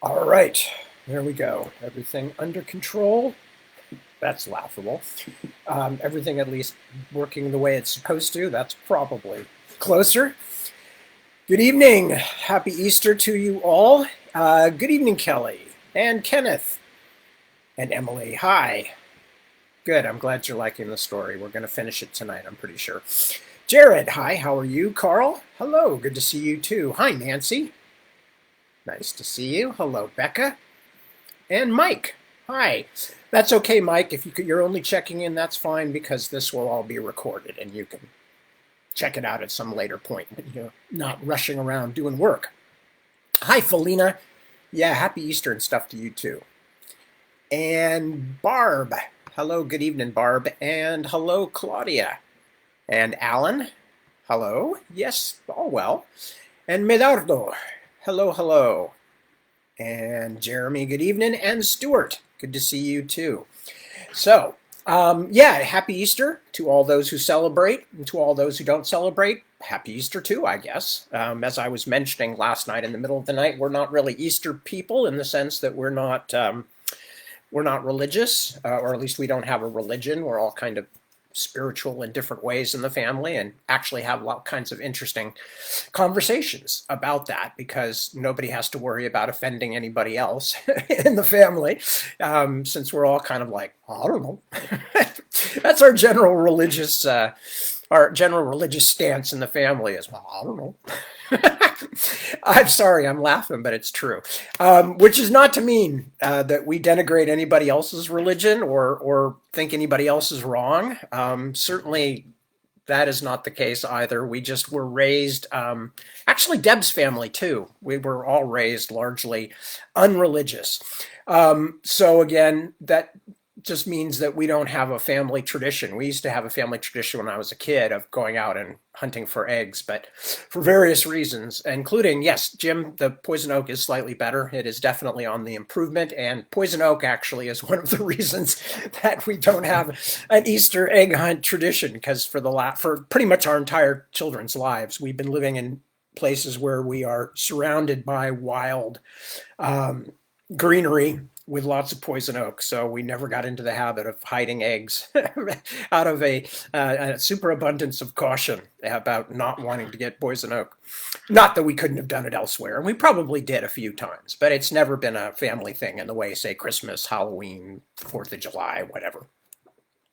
All right, there we go. Everything under control. That's laughable. Everything at least working the way it's supposed to. That's probably closer. Good evening. Happy Easter to you all. Good evening, Kelly and Kenneth and Emily. Hi. Good. I'm glad you're liking the story. We're going to finish it tonight, I'm pretty sure. Jared, hi. How are you? Carl, hello. Good to see you too. Hi, Nancy. Nice to see you. Hello, Becca. And Mike. Hi. That's okay, Mike. If you're only checking in, that's fine because this will all be recorded and you can check it out at some later point when you're not rushing around doing work. Hi, Felina. Yeah, happy Easter and stuff to you too. And Barb. Hello, good evening, Barb. And hello, Claudia. And Alan. Hello. Yes, all well. And Medardo. Hello, hello. And Jeremy, good evening. And Stuart, good to see you too. So, yeah, happy Easter to all those who celebrate, and to all those who don't celebrate. Happy Easter too, I guess. As I was mentioning last night in the middle of the night, we're not really Easter people in the sense that we're not religious, or at least we don't have a religion. We're all kind of spiritual in different ways in the family, and actually have all kinds of interesting conversations about that because nobody has to worry about offending anybody else in the family, since we're all kind of like, I don't know. That's our general religious stance in the family is, well, I don't know. I'm sorry, I'm laughing, but it's true. Which is not to mean that we denigrate anybody else's religion or think anybody else is wrong. Certainly, that is not the case either. We just were raised, actually, Deb's family too. We were all raised largely unreligious. So again, that just means that we don't have a family tradition. We used to have a family tradition when I was a kid of going out and hunting for eggs, but for various reasons, including, yes, Jim, the poison oak is slightly better. It is definitely on the improvement, and poison oak actually is one of the reasons that we don't have an Easter egg hunt tradition, because for pretty much our entire children's lives, we've been living in places where we are surrounded by wild greenery with lots of poison oak, so we never got into the habit of hiding eggs out of a superabundance of caution about not wanting to get poison oak. Not that we couldn't have done it elsewhere, and we probably did a few times, but it's never been a family thing in the way, say, Christmas, Halloween, 4th of July, whatever.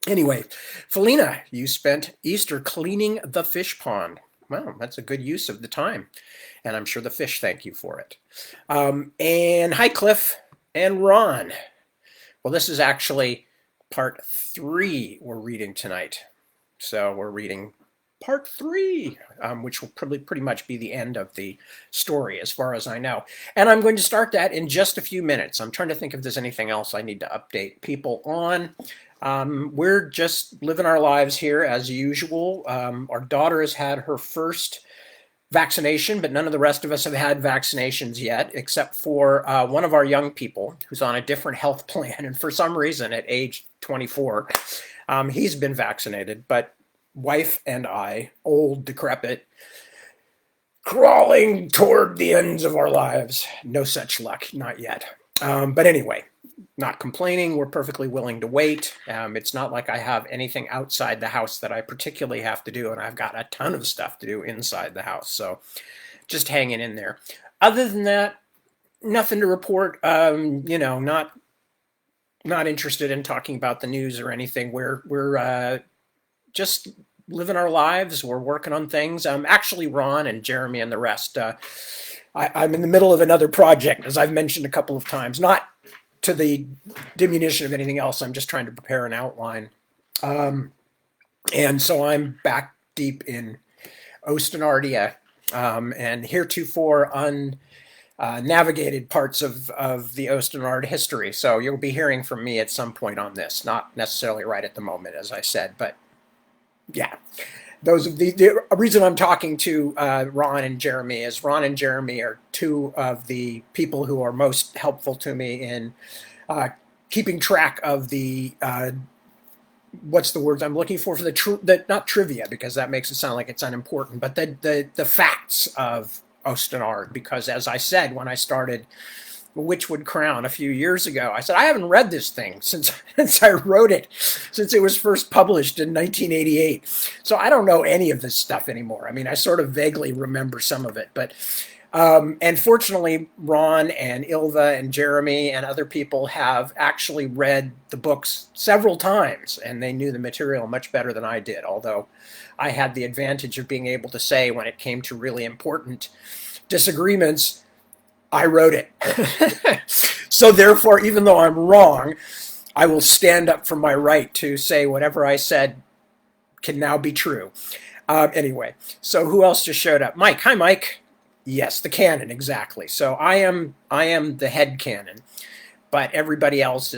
Anyway, Felina, you spent Easter cleaning the fish pond. Well, that's a good use of the time, and I'm sure the fish thank you for it. And hi, Cliff. And Ron. Well, this is actually part 3 we're reading tonight. So we're reading part 3, which will probably pretty much be the end of the story as far as I know. And I'm going to start that in just a few minutes. I'm trying to think if there's anything else I need to update people on. We're just living our lives here as usual. Our daughter has had her first vaccination, but none of the rest of us have had vaccinations yet, except for one of our young people who's on a different health plan. And for some reason, at age 24, he's been vaccinated. But wife and I, old, decrepit, crawling toward the ends of our lives, no such luck, not yet. But anyway, not complaining. We're perfectly willing to wait. It's not like I have anything outside the house that I particularly have to do, and I've got a ton of stuff to do inside the house. So just hanging in there. Other than that, nothing to report. Not interested in talking about the news or anything. We're just living our lives. We're working on things. Actually, Ron and Jeremy and the rest. I'm in the middle of another project, as I've mentioned a couple of times. Not to the diminution of anything else. I'm just trying to prepare an outline. And so I'm back deep in Ostenardia, and heretofore unnavigated parts of the Ostenard history. So you'll be hearing from me at some point on this, not necessarily right at the moment, as I said, but yeah. The reason I'm talking to Ron and Jeremy is Ron and Jeremy are two of the people who are most helpful to me in keeping track of the what's the words I'm looking for the not trivia, because that makes it sound like it's unimportant, but the facts of Ostenard. Because as I said when I started Witchwood Crown a few years ago. I said, I haven't read this thing since I wrote it, since it was first published in 1988. So I don't know any of this stuff anymore. I mean, I sort of vaguely remember some of it, but and fortunately, Ron and Ilva and Jeremy and other people have actually read the books several times, and they knew the material much better than I did, although I had the advantage of being able to say when it came to really important disagreements, I wrote it. So therefore, even though I'm wrong, I will stand up for my right to say whatever I said can now be true. Anyway, so who else just showed up? Mike. Hi, Mike. Yes, the canon, exactly. So I am the head canon, but everybody else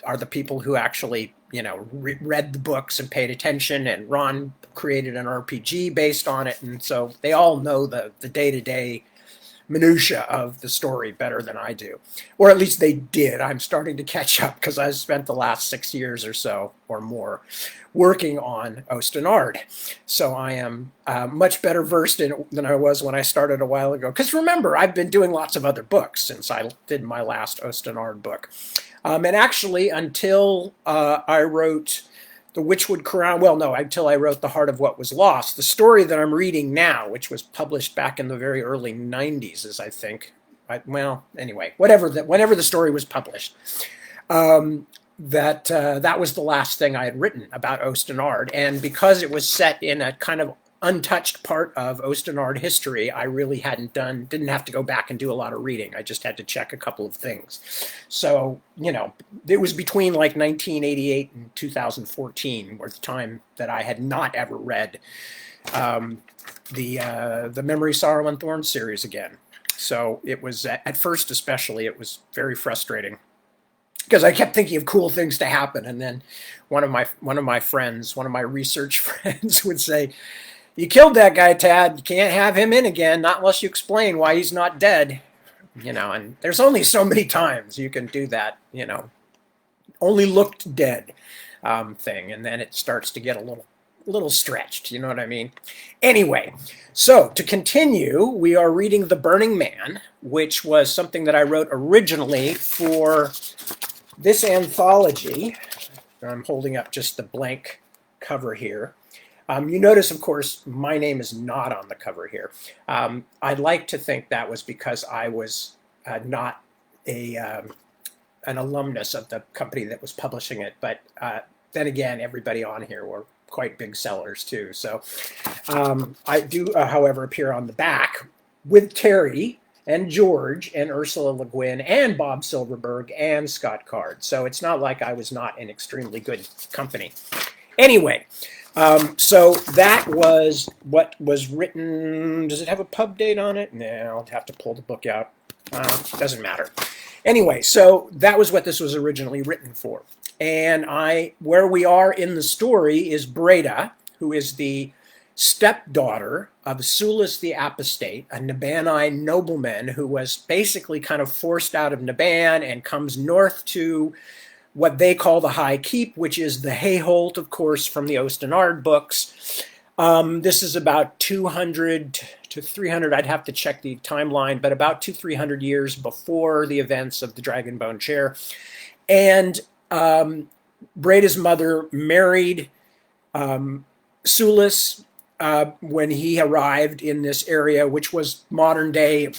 are the people who actually, read the books and paid attention, and Ron created an RPG based on it, and so they all know the day-to-day minutia of the story better than I do, or at least they did. I'm starting to catch up because I spent the last 6 years or so or more working on Ostenard. So I am much better versed in it than I was when I started a while ago. Because remember, I've been doing lots of other books since I did my last Ostenard book. And actually, until I wrote the Witchwood Crown, well, no, until I wrote The Heart of What Was Lost, the story that I'm reading now, which was published back in the very early 90s, is I think, anyway, whenever the story was published, that was the last thing I had written about Ostenard. And because it was set in a kind of untouched part of Ostenard history, I really didn't have to go back and do a lot of reading. I just had to check a couple of things. So, it was between like 1988 and 2014 was the time that I had not ever read the Memory, Sorrow, and Thorns series again. So it was, at first especially, it was very frustrating, because I kept thinking of cool things to happen, and then one of my friends, one of my research friends, would say, "You killed that guy, Tad. You can't have him in again, not unless you explain why he's not dead." And there's only so many times you can do that, only looked dead thing, and then it starts to get a little stretched, you know what I mean? Anyway, so to continue, we are reading The Burning Man, which was something that I wrote originally for this anthology. I'm holding up just the blank cover here. You notice, of course, my name is not on the cover here. I'd like to think that was because I was not an alumnus of the company that was publishing it. But then again, everybody on here were quite big sellers too. So I do, however, appear on the back with Terry and George and Ursula Le Guin and Bob Silverberg and Scott Card. So it's not like I was not in extremely good company. Anyway, so that was what was written. Does it have a pub date on it? No, I'll have to pull the book out. Doesn't matter. Anyway, so that was what this was originally written for. And where we are in the story is Breda, who is the stepdaughter of Sulis the Apostate, a Nabanite nobleman who was basically kind of forced out of Naban and comes north to what they call the High Keep, which is the Hayholt, of course, from the Ostenard books. This is about 200 to 300, I'd have to check the timeline, but about 200-300 years before the events of the Dragonbone Chair. And Breda's mother married Sulis when he arrived in this area, which was modern day,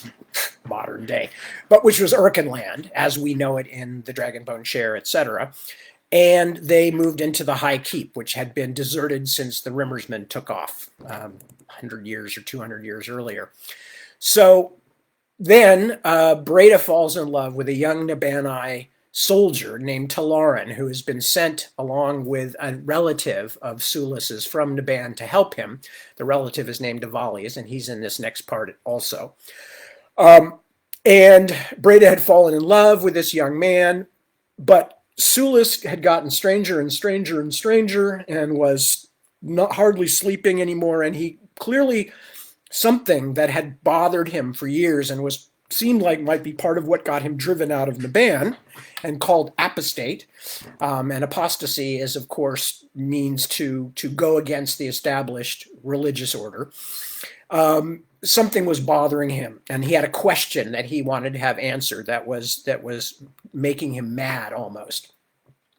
but which was Erkenland, as we know it in the Dragonbone Chair, etc. And they moved into the High Keep, which had been deserted since the Rimmersmen took off 100 years or 200 years earlier. So then Breda falls in love with a young Nabanai soldier named Talaran, who has been sent along with a relative of Sulis's from Naban to help him. The relative is named Davalius, and he's in this next part also. And Breda had fallen in love with this young man, but Sulis had gotten stranger and stranger and stranger and was not hardly sleeping anymore, and he clearly, something that had bothered him for years and seemed like might be part of what got him driven out of Naban and called apostate. And apostasy is, of course, means to go against the established religious order. something was bothering him, and he had a question that he wanted to have answered that was making him mad almost.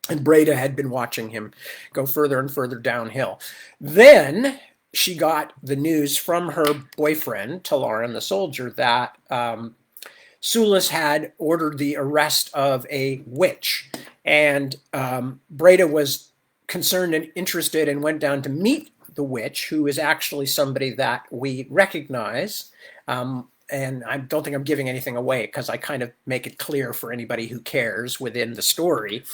And Breda had been watching him go further and further downhill. Then she got the news from her boyfriend, Talaran the soldier, that Sulis had ordered the arrest of a witch. And Breda was concerned and interested and went down to meet the witch, who is actually somebody that we recognize. And I don't think I'm giving anything away because I kind of make it clear for anybody who cares within the story.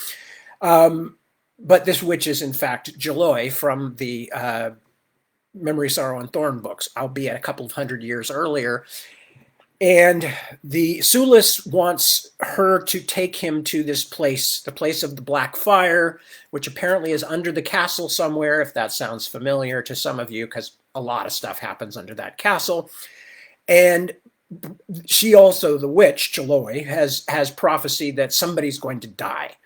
But this witch is, in fact, Jaloi from the Memory, Sorrow, and Thorn books, albeit a couple of hundred years earlier. And the Sulis wants her to take him to this place, the place of the Black Fire, which apparently is under the castle somewhere, if that sounds familiar to some of you, because a lot of stuff happens under that castle. And she also, the witch, Jaloi, has prophesied that somebody's going to die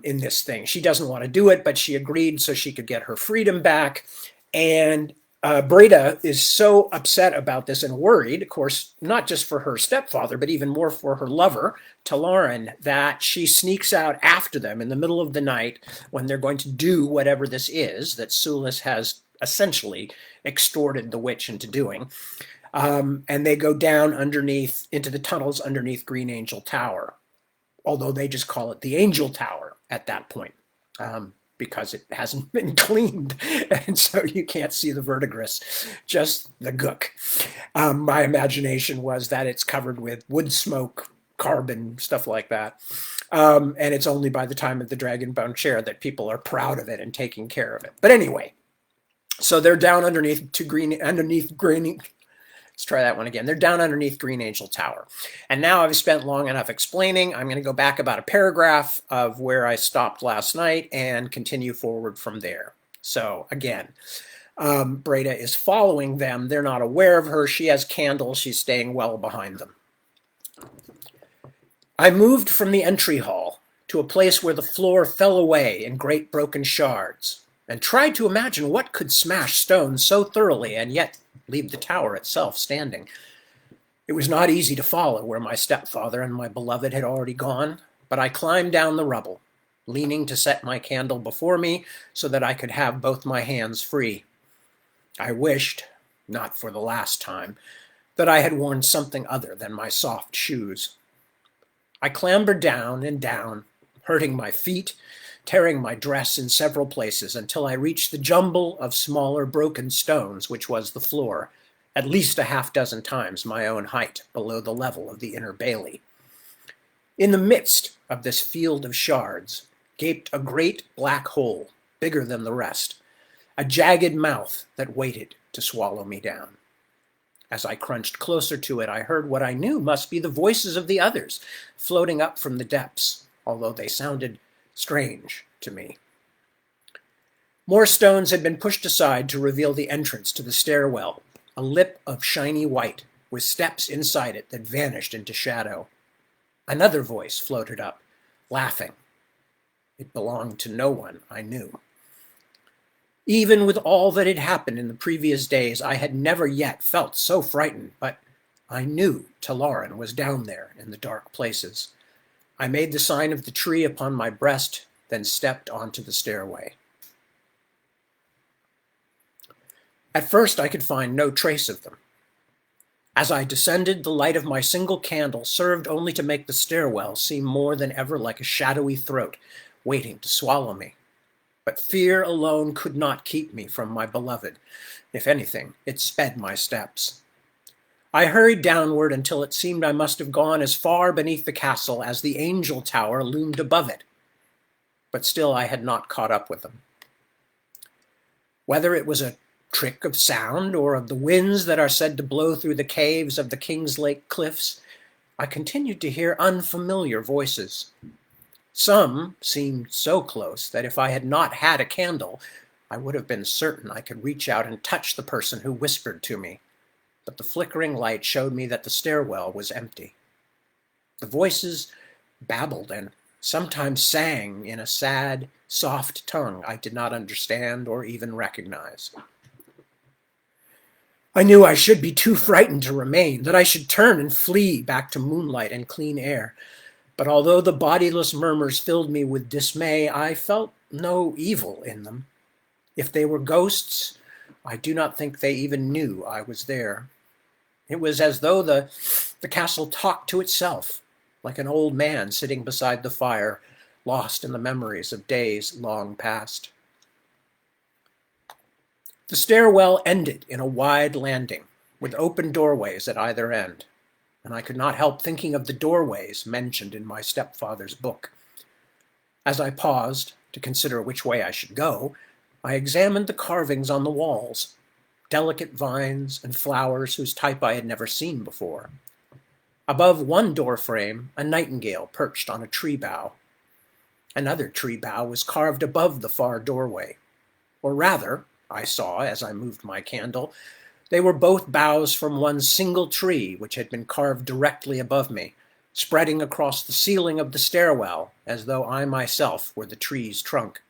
in this thing. She doesn't want to do it, but she agreed so she could get her freedom back. And Breda is so upset about this and worried, of course, not just for her stepfather, but even more for her lover, Talaran, that she sneaks out after them in the middle of the night when they're going to do whatever this is that Sulis has essentially extorted the witch into doing. And they go down underneath, into the tunnels underneath Green Angel Tower, although they just call it the Angel Tower at that point. Because it hasn't been cleaned, and so you can't see the verdigris, just the gook. My imagination was that it's covered with wood smoke, carbon, stuff like that. And it's only by the time of the Dragon Bone Chair that people are proud of it and taking care of it. But anyway, so they're down underneath Let's try that one again. They're down underneath Green Angel Tower. And now I've spent long enough explaining. I'm going to go back about a paragraph of where I stopped last night and continue forward from there. So again, Breda is following them. They're not aware of her. She has candles. She's staying well behind them. I moved from the entry hall to a place where the floor fell away in great broken shards, and tried to imagine what could smash stones so thoroughly and yet leave the tower itself standing. It was not easy to follow where my stepfather and my beloved had already gone, but I climbed down the rubble, leaning to set my candle before me so that I could have both my hands free. I wished, not for the last time, that I had worn something other than my soft shoes. I clambered down and down, hurting my feet, tearing my dress in several places until I reached the jumble of smaller broken stones, which was the floor, at least a half-dozen times my own height below the level of the inner bailey. In the midst of this field of shards gaped a great black hole, bigger than the rest, a jagged mouth that waited to swallow me down. As I crunched closer to it, I heard what I knew must be the voices of the others, floating up from the depths, although they sounded strange to me. More stones had been pushed aside to reveal the entrance to the stairwell, a lip of shiny white, with steps inside it that vanished into shadow. Another voice floated up, laughing. It belonged to no one I knew. Even with all that had happened in the previous days, I had never yet felt so frightened, but I knew Talaran was down there in the dark places. I made the sign of the tree upon my breast, then stepped onto the stairway. At first I could find no trace of them. As I descended, the light of my single candle served only to make the stairwell seem more than ever like a shadowy throat, waiting to swallow me. But fear alone could not keep me from my beloved. If anything, it sped my steps. I hurried downward until it seemed I must have gone as far beneath the castle as the Angel Tower loomed above it. But still I had not caught up with them. Whether it was a trick of sound or of the winds that are said to blow through the caves of the King's Lake cliffs, I continued to hear unfamiliar voices. Some seemed so close that if I had not had a candle, I would have been certain I could reach out and touch the person who whispered to me. But the flickering light showed me that the stairwell was empty. The voices babbled and sometimes sang in a sad, soft tongue I did not understand or even recognize. I knew I should be too frightened to remain, that I should turn and flee back to moonlight and clean air. But although the bodiless murmurs filled me with dismay, I felt no evil in them. If they were ghosts, I do not think they even knew I was there. It was as though the castle talked to itself, like an old man sitting beside the fire, lost in the memories of days long past. The stairwell ended in a wide landing, with open doorways at either end, and I could not help thinking of the doorways mentioned in my stepfather's book. As I paused to consider which way I should go, I examined the carvings on the walls, delicate vines and flowers whose type I had never seen before. Above one door frame, a nightingale perched on a tree bough. Another tree bough was carved above the far doorway. Or rather, I saw as I moved my candle, they were both boughs from one single tree which had been carved directly above me, spreading across the ceiling of the stairwell as though I myself were the tree's trunk.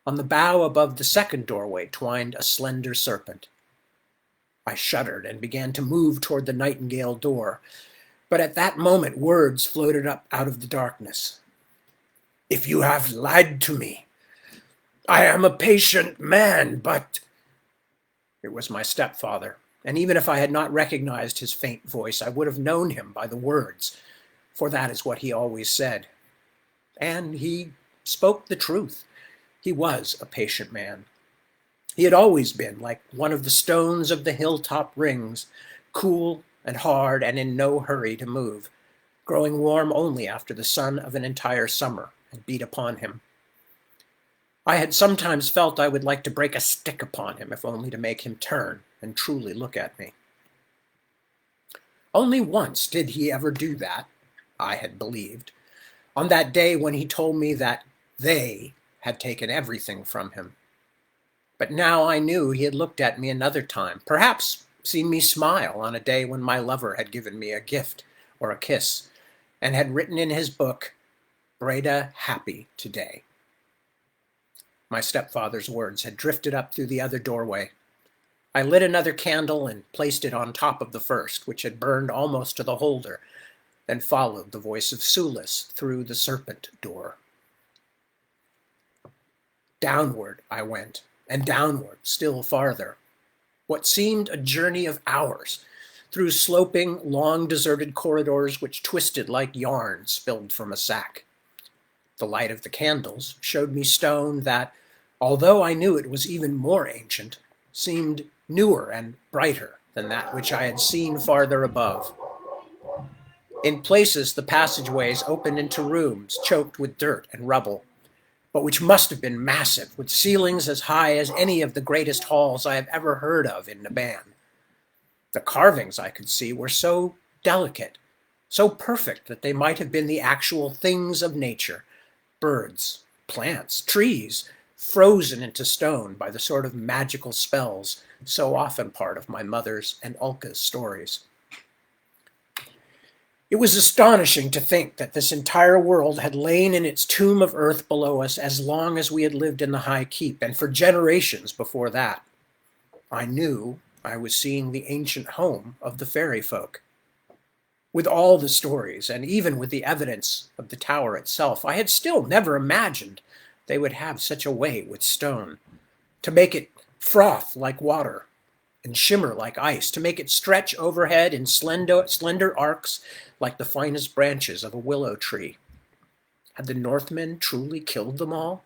On the bough above the second doorway twined a slender serpent. I shuddered and began to move toward the nightingale door, but at that moment words floated up out of the darkness. "If you have lied to me, I am a patient man, but—" It was my stepfather, and even if I had not recognized his faint voice, I would have known him by the words, for that is what he always said. And he spoke the truth. He was a patient man. He had always been like one of the stones of the hilltop rings, cool and hard and in no hurry to move, growing warm only after the sun of an entire summer had beat upon him. I had sometimes felt I would like to break a stick upon him, if only to make him turn and truly look at me. Only once did he ever do that, I had believed, on that day when he told me that they had taken everything from him. But now I knew he had looked at me another time, perhaps seen me smile on a day when my lover had given me a gift or a kiss, and had written in his book, "Breda happy today." My stepfather's words had drifted up through the other doorway. I lit another candle and placed it on top of the first, which had burned almost to the holder, then followed the voice of Sulis through the serpent door. Downward I went, and downward still farther. What seemed a journey of hours, through sloping, long deserted corridors which twisted like yarn spilled from a sack. The light of the candles showed me stone that, although I knew it was even more ancient, seemed newer and brighter than that which I had seen farther above. In places, the passageways opened into rooms choked with dirt and rubble, but which must have been massive, with ceilings as high as any of the greatest halls I have ever heard of in Naban. The carvings I could see were so delicate, so perfect that they might have been the actual things of nature, birds, plants, trees, frozen into stone by the sort of magical spells so often part of my mother's and Ulka's stories. It was astonishing to think that this entire world had lain in its tomb of earth below us as long as we had lived in the High Keep, and for generations before that. I knew I was seeing the ancient home of the fairy folk. With all the stories, and even with the evidence of the tower itself, I had still never imagined they would have such a way with stone, to make it froth like water and shimmer like ice, to make it stretch overhead in slender arcs like the finest branches of a willow tree. Had the Northmen truly killed them all?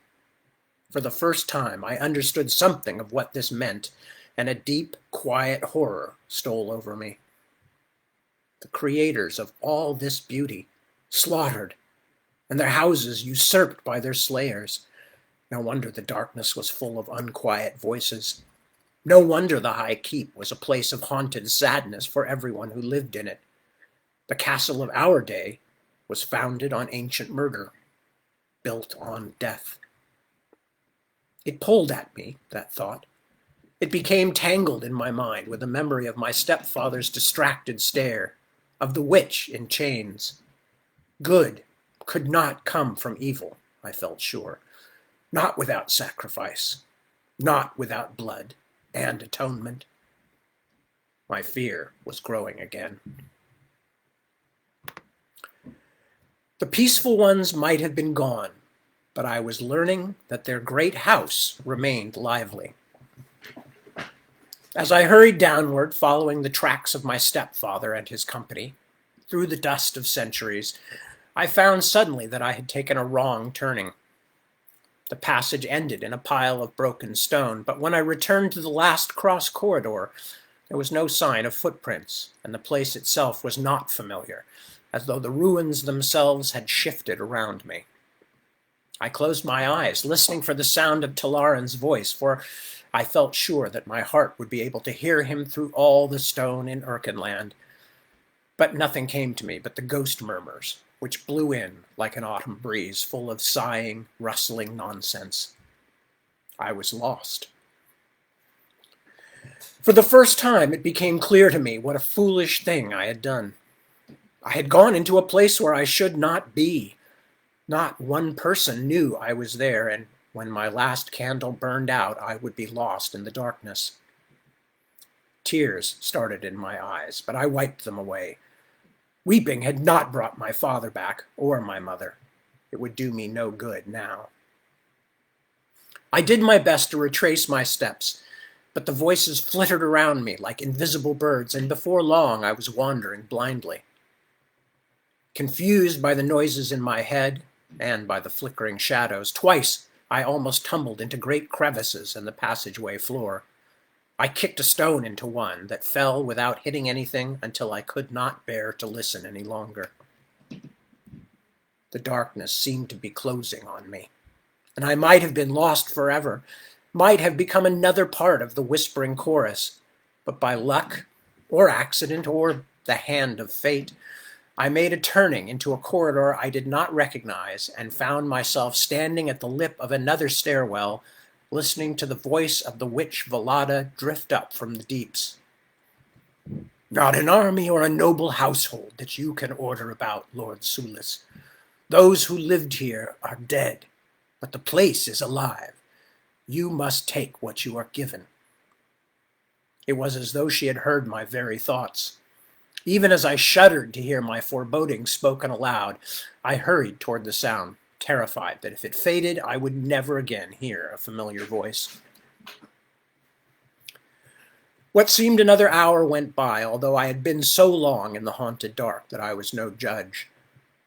For the first time, I understood something of what this meant, and a deep, quiet horror stole over me. The creators of all this beauty, slaughtered, and their houses usurped by their slayers. No wonder the darkness was full of unquiet voices. No wonder the High Keep was a place of haunted sadness for everyone who lived in it. The castle of our day was founded on ancient murder, built on death. It pulled at me, that thought. It became tangled in my mind with the memory of my stepfather's distracted stare, of the witch in chains. Good could not come from evil, I felt sure. Not without sacrifice, not without blood and atonement. My fear was growing again. The peaceful ones might have been gone, but I was learning that their great house remained lively. As I hurried downward, following the tracks of my stepfather and his company, through the dust of centuries, I found suddenly that I had taken a wrong turning. The passage ended in a pile of broken stone, but when I returned to the last cross corridor, there was no sign of footprints, and the place itself was not familiar, as though the ruins themselves had shifted around me. I closed my eyes, listening for the sound of Talaran's voice, for I felt sure that my heart would be able to hear him through all the stone in Erkenland. But nothing came to me but the ghost murmurs, which blew in like an autumn breeze, full of sighing, rustling nonsense. I was lost. For the first time, it became clear to me what a foolish thing I had done. I had gone into a place where I should not be. Not one person knew I was there, and when my last candle burned out, I would be lost in the darkness. Tears started in my eyes, but I wiped them away. Weeping had not brought my father back, or my mother. It would do me no good now. I did my best to retrace my steps, but the voices flittered around me like invisible birds, and before long I was wandering blindly. Confused by the noises in my head and by the flickering shadows, twice I almost tumbled into great crevices in the passageway floor. I kicked a stone into one that fell without hitting anything until I could not bear to listen any longer. The darkness seemed to be closing on me, and I might have been lost forever, might have become another part of the whispering chorus, but by luck or accident or the hand of fate, I made a turning into a corridor I did not recognize and found myself standing at the lip of another stairwell, listening to the voice of the witch Valada drift up from the deeps. Not an army or a noble household that you can order about, Lord Sulis. Those who lived here are dead, but the place is alive. You must take what you are given. It was as though she had heard my very thoughts. Even as I shuddered to hear my forebodings spoken aloud, I hurried toward the sound, terrified that if it faded, I would never again hear a familiar voice. What seemed another hour went by, although I had been so long in the haunted dark that I was no judge.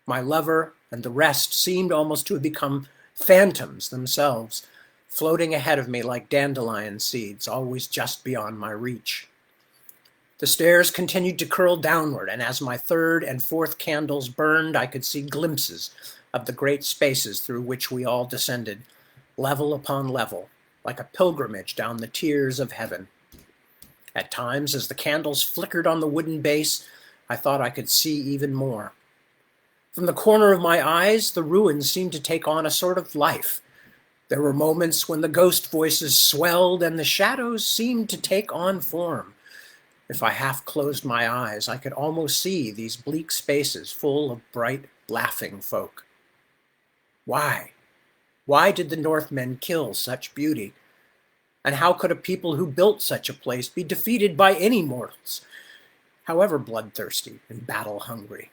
My lover and the rest seemed almost to have become phantoms themselves, floating ahead of me like dandelion seeds, always just beyond my reach. The stairs continued to curl downward, and as my third and fourth candles burned, I could see glimpses of the great spaces through which we all descended, level upon level, like a pilgrimage down the tiers of heaven. At times, as the candles flickered on the wooden base, I thought I could see even more. From the corner of my eyes, the ruins seemed to take on a sort of life. There were moments when the ghost voices swelled and the shadows seemed to take on form. If I half closed my eyes, I could almost see these bleak spaces full of bright, laughing folk. Why? Why did the Northmen kill such beauty? And how could a people who built such a place be defeated by any mortals, however bloodthirsty and battle-hungry?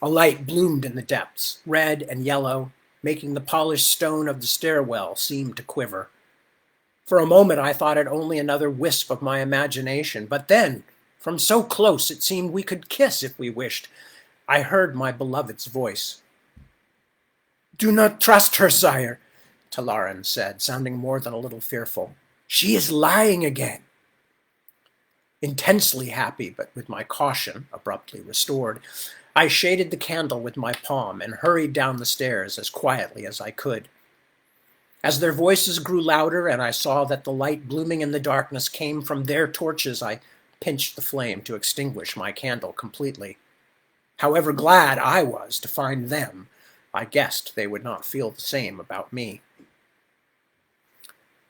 A light bloomed in the depths, red and yellow, making the polished stone of the stairwell seem to quiver. For a moment I thought it only another wisp of my imagination, but then, from so close it seemed we could kiss if we wished, I heard my beloved's voice. "Do not trust her, sire," Talaran said, sounding more than a little fearful. "She is lying again." Intensely happy, but with my caution abruptly restored, I shaded the candle with my palm and hurried down the stairs as quietly as I could. As their voices grew louder and I saw that the light blooming in the darkness came from their torches, I pinched the flame to extinguish my candle completely. However glad I was to find them, I guessed they would not feel the same about me.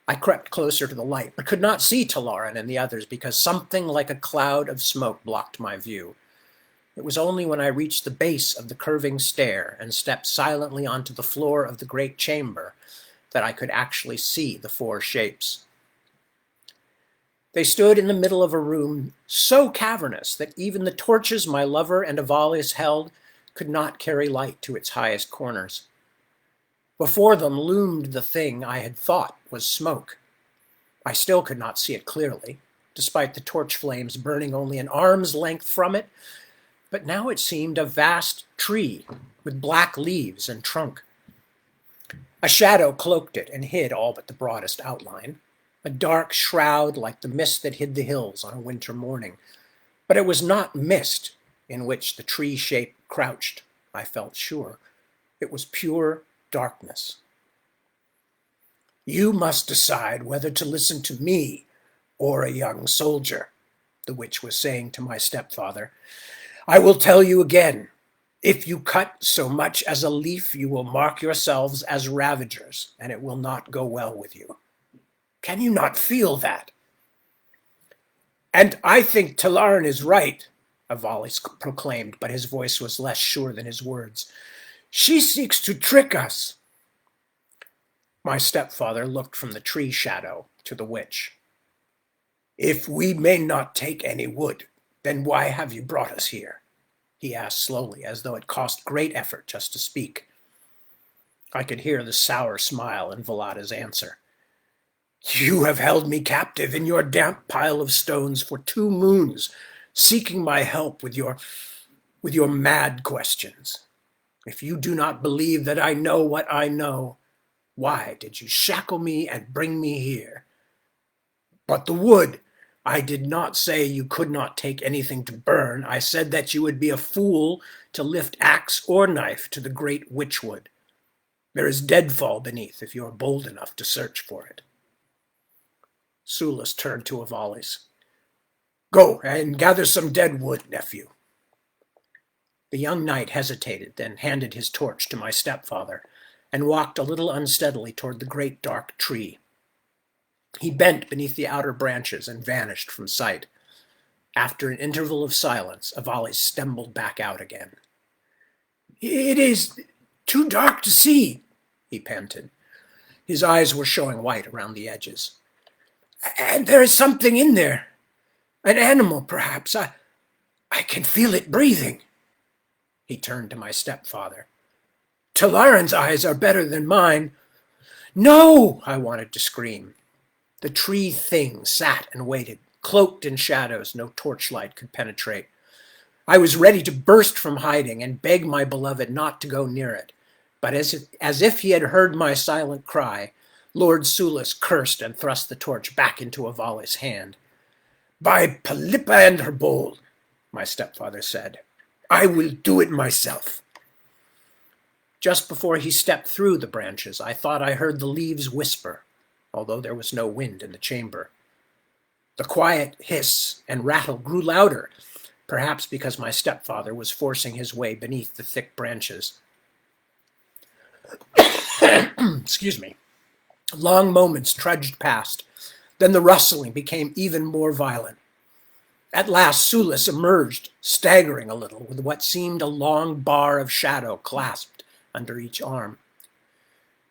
I crept closer to the light, but could not see Talaran and the others because something like a cloud of smoke blocked my view. It was only when I reached the base of the curving stair and stepped silently onto the floor of the great chamber that I could actually see the four shapes. They stood in the middle of a room so cavernous that even the torches my lover and Avalis held could not carry light to its highest corners. Before them loomed the thing I had thought was smoke. I still could not see it clearly, despite the torch flames burning only an arm's length from it, but now it seemed a vast tree with black leaves and trunk. A shadow cloaked it and hid all but the broadest outline, a dark shroud like the mist that hid the hills on a winter morning. But it was not mist in which the tree shape crouched, I felt sure. It was pure darkness. "You must decide whether to listen to me or a young soldier," the witch was saying to my stepfather. "I will tell you again. If you cut so much as a leaf, you will mark yourselves as ravagers, and it will not go well with you. Can you not feel that?" "And I think Talaran is right," Avalis proclaimed, but his voice was less sure than his words. "She seeks to trick us." My stepfather looked from the tree shadow to the witch. "If we may not take any wood, then why have you brought us here?" he asked slowly, as though it cost great effort just to speak. I could hear the sour smile in Valada's answer. "You have held me captive in your damp pile of stones for 2 moons, seeking my help with your mad questions. If you do not believe that I know what I know, why did you shackle me and bring me here? But the wood, I did not say you could not take anything to burn. I said that you would be a fool to lift axe or knife to the great witchwood. There is deadfall beneath if you are bold enough to search for it." Sulis turned to Avalis. "Go and gather some dead wood, nephew." The young knight hesitated, then handed his torch to my stepfather and walked a little unsteadily toward the great dark tree. He bent beneath the outer branches and vanished from sight. After an interval of silence, Avalis stumbled back out again. "It is too dark to see," he panted. His eyes were showing white around the edges. "And there is something in there. An animal, perhaps. I can feel it breathing." He turned to my stepfather. "Talaran's eyes are better than mine." "No!" I wanted to scream. The tree thing sat and waited, cloaked in shadows no torchlight could penetrate. I was ready to burst from hiding and beg my beloved not to go near it. But as if he had heard my silent cry, Lord Sulis cursed and thrust the torch back into Avalis' hand. "By Pelippa and her bowl," my stepfather said, "I will do it myself." Just before he stepped through the branches, I thought I heard the leaves whisper, although there was no wind in the chamber. The quiet hiss and rattle grew louder, perhaps because my stepfather was forcing his way beneath the thick branches. Excuse me. Long moments trudged past. Then the rustling became even more violent. At last Sulis emerged, staggering a little, with what seemed a long bar of shadow clasped under each arm.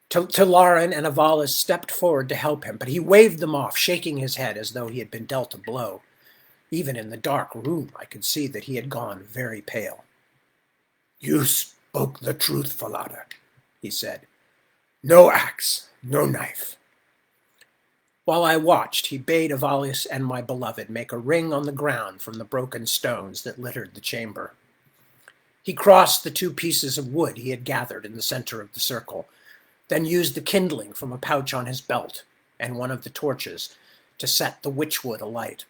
Talaran and Avalis stepped forward to help him, but he waved them off, shaking his head as though he had been dealt a blow. Even in the dark room, I could see that he had gone very pale. "You spoke the truth, Valada," he said. "No axe, no knife." While I watched, he bade Avalis and my beloved make a ring on the ground from the broken stones that littered the chamber. He crossed the 2 pieces of wood he had gathered in the center of the circle, then used the kindling from a pouch on his belt and one of the torches to set the witchwood alight.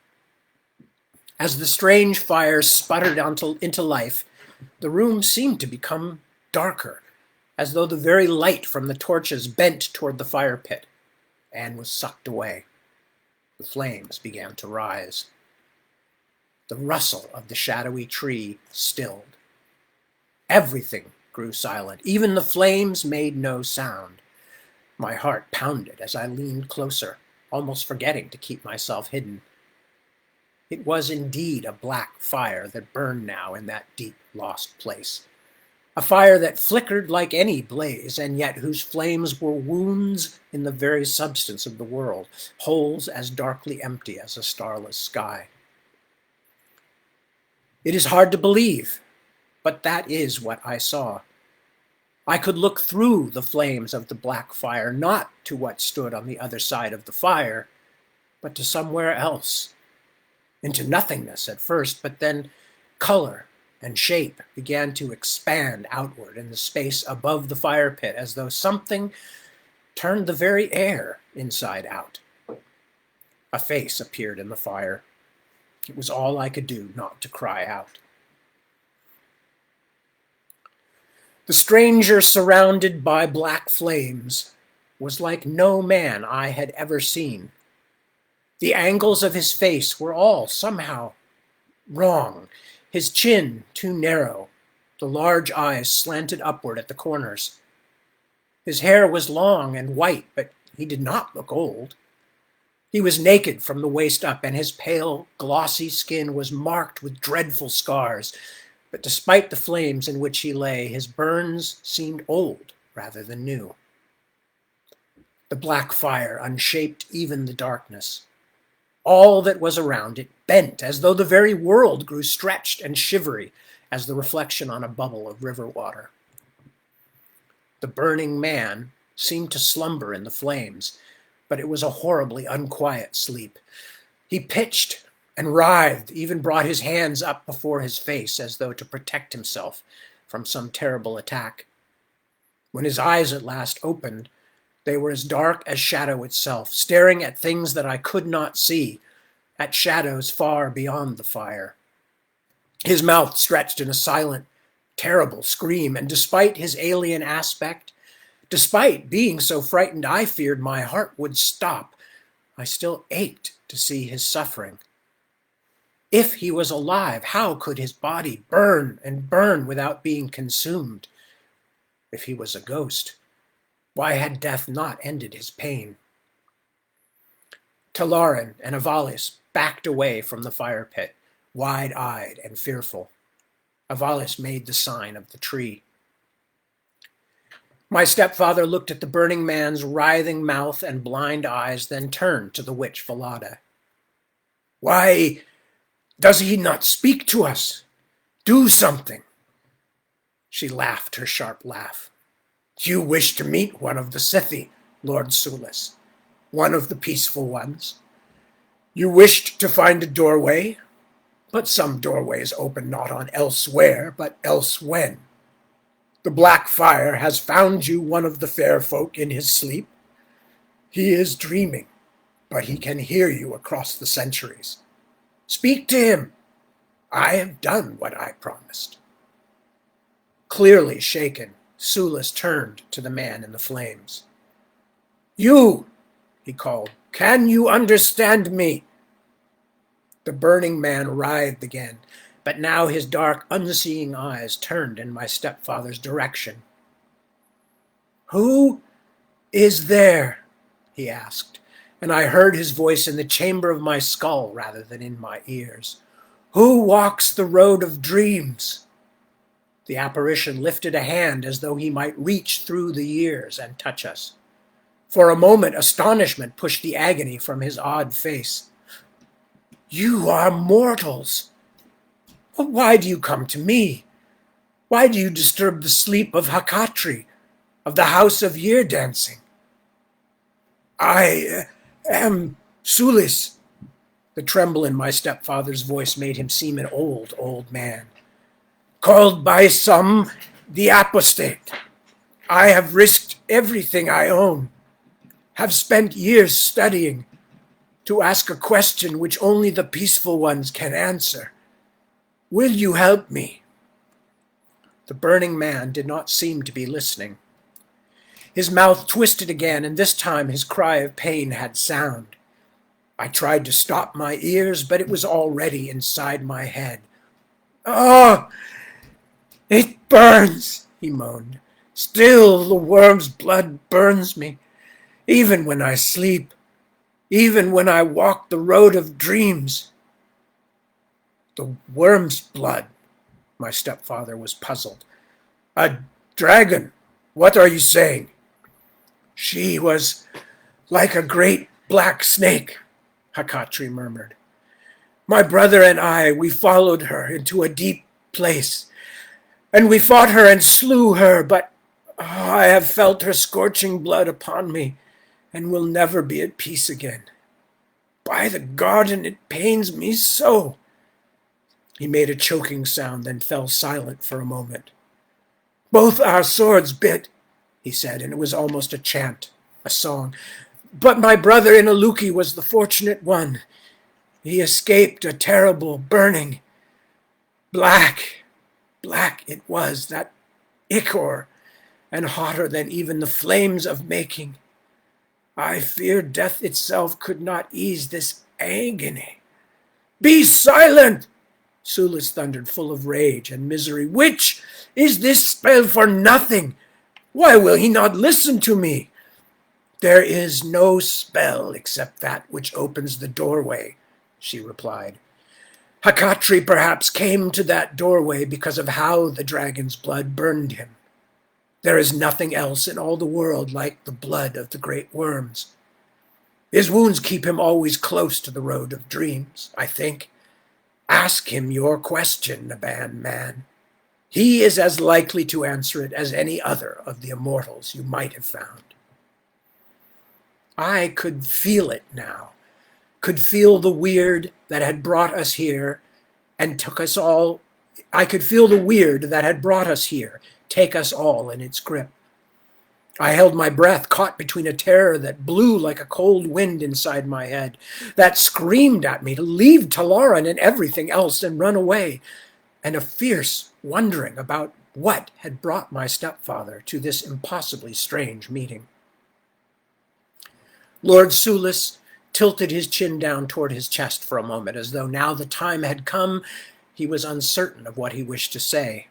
As the strange fire sputtered into life, the room seemed to become darker, as though the very light from the torches bent toward the fire pit and was sucked away. The flames began to rise. The rustle of the shadowy tree stilled. Everything grew silent. Even the flames made no sound. My heart pounded as I leaned closer, almost forgetting to keep myself hidden. It was indeed a black fire that burned now in that deep, lost place. A fire that flickered like any blaze, and yet whose flames were wounds in the very substance of the world, holes as darkly empty as a starless sky. It is hard to believe, but that is what I saw. I could look through the flames of the black fire, not to what stood on the other side of the fire, but to somewhere else, into nothingness at first, but then color and shape began to expand outward in the space above the fire pit, as though something turned the very air inside out. A face appeared in the fire. It was all I could do not to cry out. The stranger, surrounded by black flames, was like no man I had ever seen. The angles of his face were all somehow wrong. His chin too narrow, the large eyes slanted upward at the corners. His hair was long and white, but he did not look old. He was naked from the waist up, and his pale, glossy skin was marked with dreadful scars. But despite the flames in which he lay, his burns seemed old rather than new. The black fire unshaped even the darkness. All that was around it bent, as though the very world grew stretched and shivery as the reflection on a bubble of river water. The burning man seemed to slumber in the flames, but it was a horribly unquiet sleep. He pitched and writhed, even brought his hands up before his face as though to protect himself from some terrible attack. When his eyes at last opened, they were as dark as shadow itself, staring at things that I could not see, at shadows far beyond the fire. His mouth stretched in a silent, terrible scream, and despite his alien aspect, despite being so frightened I feared my heart would stop, I still ached to see his suffering. If he was alive, how could his body burn and burn without being consumed? If he was a ghost, why had death not ended his pain? Talarin and Avalis backed away from the fire pit, wide-eyed and fearful. Avalis made the sign of the tree. My stepfather looked at the burning man's writhing mouth and blind eyes, then turned to the witch Falada. "Why does he not speak to us? Do something." She laughed her sharp laugh. "You wish to meet one of the Sithi, Lord Sulis, one of the peaceful ones. You wished to find a doorway, but some doorways open not on elsewhere, but elsewhen. The black fire has found you one of the fair folk in his sleep. He is dreaming, but he can hear you across the centuries. Speak to him. I have done what I promised." Clearly shaken, Sulis turned to the man in the flames. "You," he called, "can you understand me?" The burning man writhed again, but now his dark, unseeing eyes turned in my stepfather's direction. "Who is there?" he asked, and I heard his voice in the chamber of my skull rather than in my ears. "Who walks the road of dreams?" The apparition lifted a hand as though he might reach through the years and touch us. For a moment, astonishment pushed the agony from his odd face. "You are mortals. Why do you come to me? Why do you disturb the sleep of Hakatri, of the house of year dancing?" "I am Sulis." The tremble in my stepfather's voice made him seem an old, old man. "Called by some the apostate. I have risked everything I own, have spent years studying to ask a question which only the peaceful ones can answer. Will you help me?" The burning man did not seem to be listening. His mouth twisted again, and this time his cry of pain had sound. I tried to stop my ears, but it was already inside my head. "Oh, it burns," he moaned. "Still the worm's blood burns me, even when I sleep, even when I walk the road of dreams." "The worm's blood?" My stepfather was puzzled. A dragon? What are you saying? She was like a great black snake, Hakatri murmured. My brother and I, we followed her into a deep place, and we fought her and slew her, but I have felt her scorching blood upon me, and will never be at peace again. By the garden, it pains me so. He made a choking sound, then fell silent for a moment. Both our swords bit, he said, and it was almost a chant, a song. But my brother Inaluki was the fortunate one. He escaped a terrible burning. Black it was, that ichor, and hotter than even the flames of making. I fear death itself could not ease this agony. Be silent, Sulis thundered, full of rage and misery. Which is this spell for nothing? Why will he not listen to me? There is no spell except that which opens the doorway, she replied. Hakatri perhaps came to that doorway because of how the dragon's blood burned him. There is nothing else in all the world like the blood of the great worms. His wounds keep him always close to the road of dreams, I think. Ask him your question, Naban man. He is as likely to answer it as any other of the immortals you might have found. I could feel it now, could feel the weird that had brought us here and took us all. I could feel the weird that had brought us here take us all in its grip. I held my breath, caught between a terror that blew like a cold wind inside my head, that screamed at me to leave Talaran and everything else and run away, and a fierce wondering about what had brought my stepfather to this impossibly strange meeting. Lord Sulis tilted his chin down toward his chest for a moment, as though now the time had come he was uncertain of what he wished to say.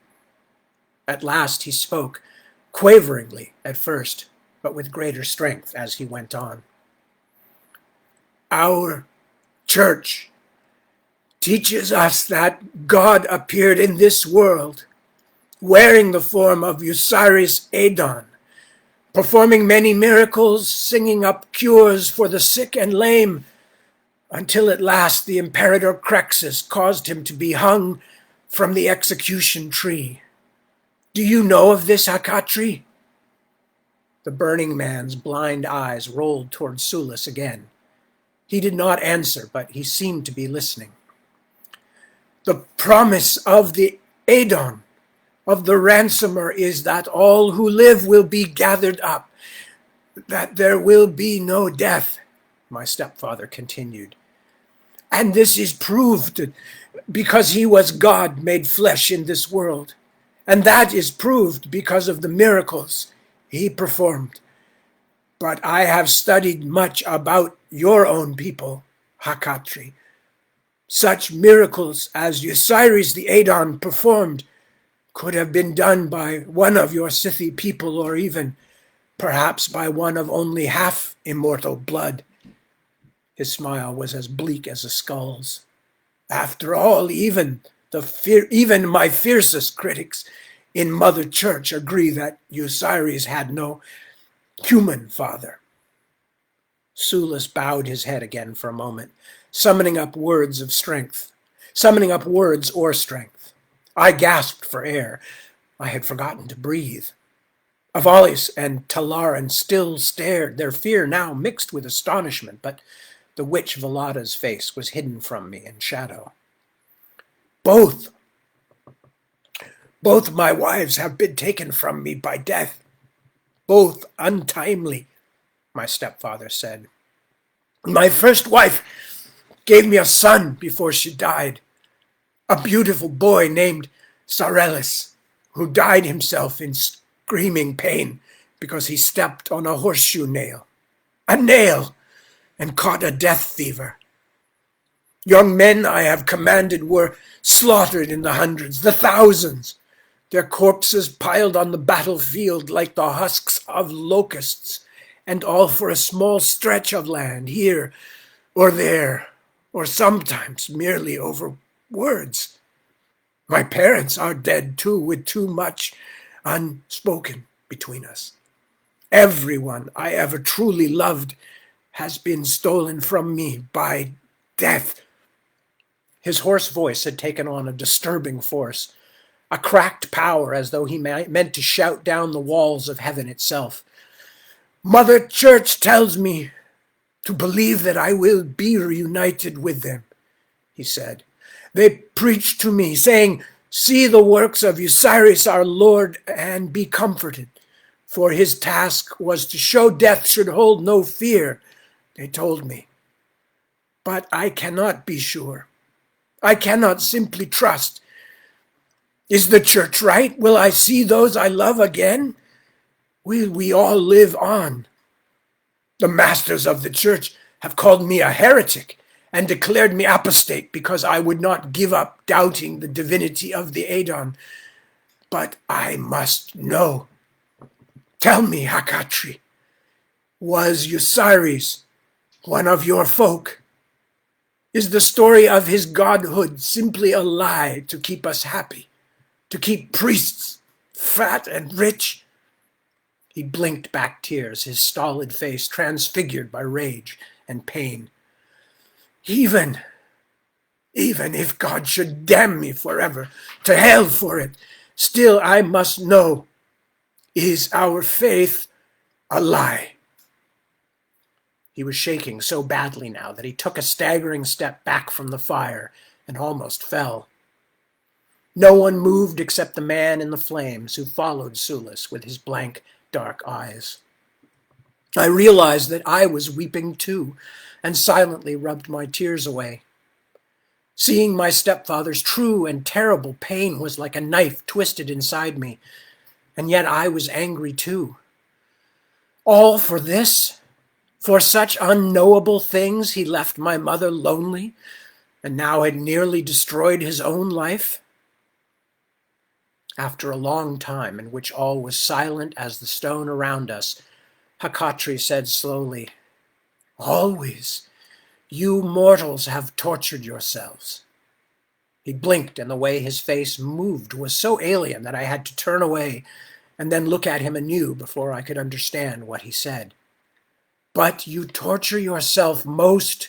At last he spoke, quaveringly at first, but with greater strength as he went on. Our church teaches us that God appeared in this world, wearing the form of Osiris Adon, performing many miracles, singing up cures for the sick and lame, until at last the Imperator Crexus caused him to be hung from the execution tree. Do you know of this, Hakatri? The burning man's blind eyes rolled toward Sulis again. He did not answer, but he seemed to be listening. The promise of the Adon, of the ransomer, is that all who live will be gathered up, that there will be no death, my stepfather continued. And this is proved because he was God made flesh in this world. And that is proved because of the miracles he performed. But I have studied much about your own people, Hakatri. Such miracles as Osiris the Adon performed could have been done by one of your Scythi people, or even perhaps by one of only half immortal blood. His smile was as bleak as a skull's. After all, even my fiercest critics in Mother Church agree that Osiris had no human father. Sulis bowed his head again for a moment, summoning up words or strength. I gasped for air. I had forgotten to breathe. Avalis and Talaran still stared, their fear now mixed with astonishment, but the witch Velada's face was hidden from me in shadow. Both my wives have been taken from me by death, both untimely, my stepfather said. My first wife gave me a son before she died, a beautiful boy named Sarelis, who died himself in screaming pain because he stepped on a horseshoe nail, and caught a death fever. Young men I have commanded were slaughtered in the hundreds, the thousands, their corpses piled on the battlefield like the husks of locusts, and all for a small stretch of land here or there, or sometimes merely over words. My parents are dead too, with too much unspoken between us. Everyone I ever truly loved has been stolen from me by death. His hoarse voice had taken on a disturbing force, a cracked power as though he meant to shout down the walls of heaven itself. Mother Church tells me to believe that I will be reunited with them, he said. They preach to me, saying, see the works of Osiris our Lord and be comforted. For his task was to show death should hold no fear, they told me. But I cannot be sure. I cannot simply trust. Is the church right? Will I see those I love again? Will we all live on? The masters of the church have called me a heretic and declared me apostate because I would not give up doubting the divinity of the Adon. But I must know. Tell me, Pt.3, was Osiris one of your folk? Is the story of his godhood simply a lie to keep us happy, to keep priests fat and rich? He blinked back tears, his stolid face transfigured by rage and pain. Even if God should damn me forever, to hell for it, still I must know, is our faith a lie? He was shaking so badly now that he took a staggering step back from the fire and almost fell. No one moved except the man in the flames who followed Sulis with his blank, dark eyes. I realized that I was weeping too, and silently rubbed my tears away. Seeing my stepfather's true and terrible pain was like a knife twisted inside me, and yet I was angry too. All for this? For such unknowable things he left my mother lonely, and now had nearly destroyed his own life? After a long time in which all was silent as the stone around us, Pt.3 said slowly, always, you mortals have tortured yourselves. He blinked, and the way his face moved was so alien that I had to turn away and then look at him anew before I could understand what he said. But you torture yourself most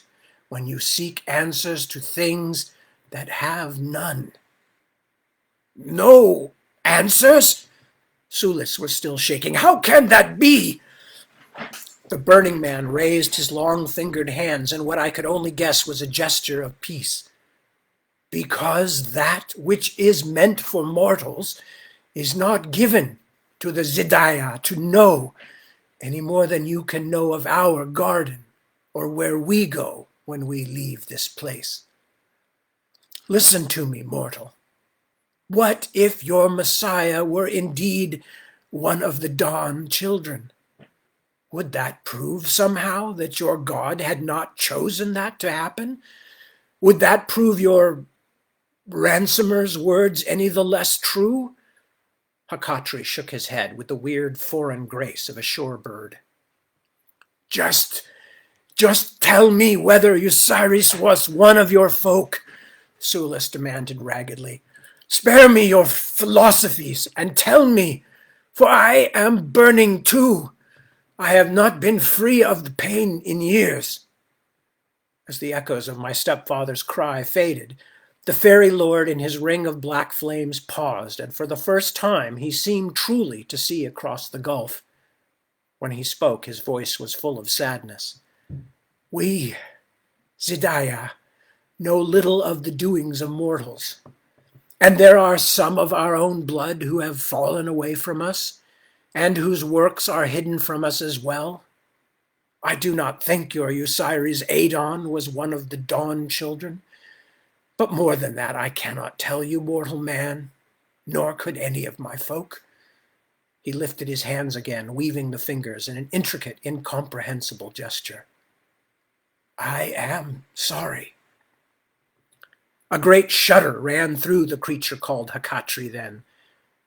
when you seek answers to things that have none. No answers? Sulis was still shaking. How can that be? The burning man raised his long-fingered hands in what I could only guess was a gesture of peace. Because that which is meant for mortals is not given to the Zidaya to know any more than you can know of our garden or where we go when we leave this place. Listen to me, mortal. What if your Messiah were indeed one of the Dawn children? Would that prove somehow that your God had not chosen that to happen? Would that prove your ransomer's words any the less true? Pt.3 shook his head with the weird foreign grace of a shorebird. Just tell me whether Osiris was one of your folk, Sulis demanded raggedly. Spare me your philosophies and tell me, for I am burning too. I have not been free of the pain in years. As the echoes of my stepfather's cry faded, the fairy lord in his ring of black flames paused, and for the first time he seemed truly to see across the gulf. When he spoke, his voice was full of sadness. We, Zidaya, know little of the doings of mortals, and there are some of our own blood who have fallen away from us, and whose works are hidden from us as well. I do not think your Osiris Adon was one of the Dawn children, but more than that I cannot tell you, mortal man, nor could any of my folk. He lifted his hands again, weaving the fingers in an intricate, incomprehensible gesture. I am sorry. A great shudder ran through the creature called Pt.3 then.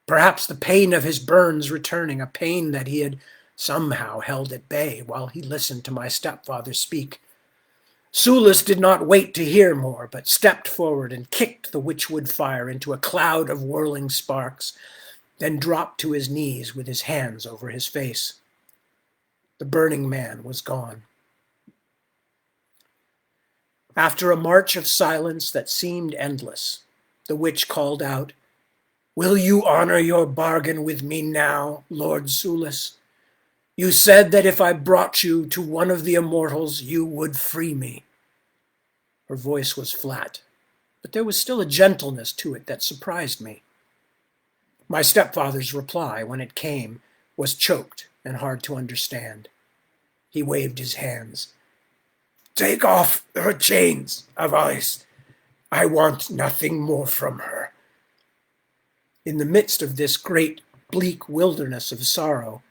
Perhaps the pain of his burns returning, a pain that he had somehow held at bay while he listened to my stepfather speak. Sulis did not wait to hear more, but stepped forward and kicked the witchwood fire into a cloud of whirling sparks. then dropped to his knees with his hands over his face. The burning man was gone. After a march of silence that seemed endless, the witch called out, "Will you honor your bargain with me now, Lord Sulis? You said that if I brought you to one of the immortals, you would free me." Her voice was flat, but there was still a gentleness to it that surprised me. My stepfather's reply, when it came, was choked and hard to understand. He waved his hands. "Take off her chains, Avais. I want nothing more from her." In the midst of this great, bleak wilderness of sorrow,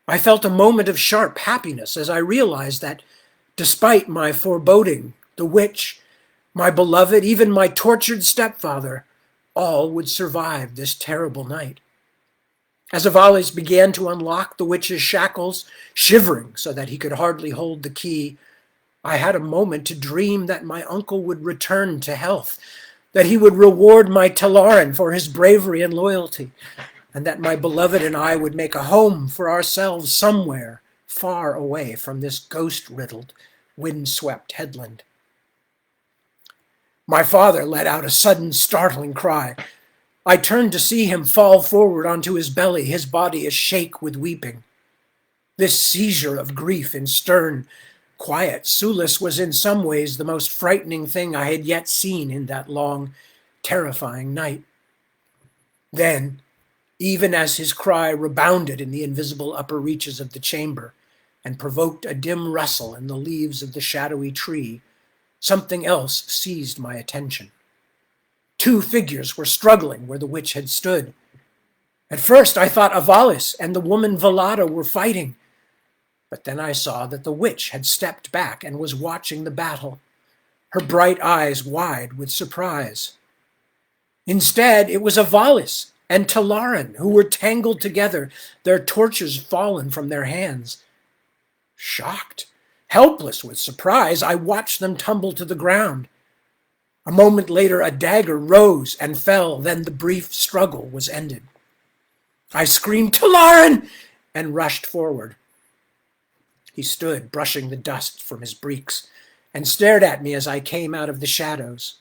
I felt a moment of sharp happiness as I realized that, despite my foreboding, the witch, my beloved, even my tortured stepfather, all would survive this terrible night. As Avais began to unlock the witch's shackles, shivering so that he could hardly hold the key, I had a moment to dream that my uncle would return to health, that he would reward my Talaran for his bravery and loyalty, and that my beloved and I would make a home for ourselves somewhere far away from this ghost-riddled, wind-swept headland. My father let out a sudden, startling cry. I turned to see him fall forward onto his belly, his body ashake with weeping. This seizure of grief in stern, quiet Sulis was in some ways the most frightening thing I had yet seen in that long, terrifying night. Then, even as his cry rebounded in the invisible upper reaches of the chamber and provoked a dim rustle in the leaves of the shadowy tree, something else seized my attention. Two figures were struggling where the witch had stood. At first I thought Avais and the woman Velada were fighting, but then I saw that the witch had stepped back and was watching the battle, her bright eyes wide with surprise. Instead, it was Avais and Talaran who were tangled together, their torches fallen from their hands. Shocked, helpless with surprise, I watched them tumble to the ground. A moment later, a dagger rose and fell, then the brief struggle was ended. I screamed, "Talaran!" and rushed forward. He stood, brushing the dust from his breeks, and stared at me as I came out of the shadows.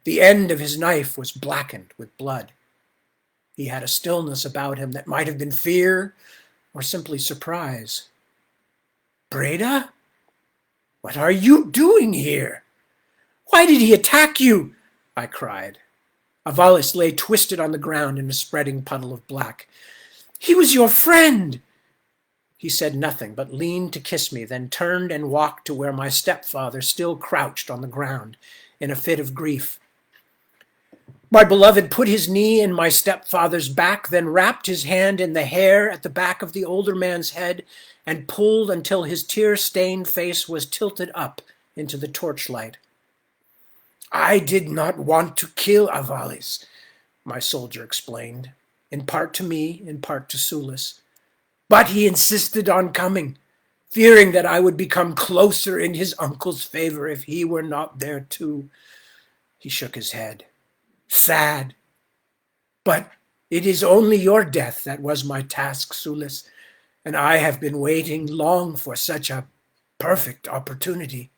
The end of his knife was blackened with blood. He had a stillness about him that might have been fear or simply surprise. "Breda? What are you doing here? Why did he attack you?" I cried. Avais lay twisted on the ground in a spreading puddle of black. "He was your friend." He said nothing, but leaned to kiss me, then turned and walked to where my stepfather still crouched on the ground in a fit of grief. My beloved put his knee in my stepfather's back, then wrapped his hand in the hair at the back of the older man's head and pulled until his tear-stained face was tilted up into the torchlight. "I did not want to kill Avais," my soldier explained, in part to me, in part to Sulis. "But he insisted on coming, fearing that I would become closer in his uncle's favor if he were not there too." He shook his head. "Sad. But it is only your death that was my task, Sulis, and I have been waiting long for such a perfect opportunity."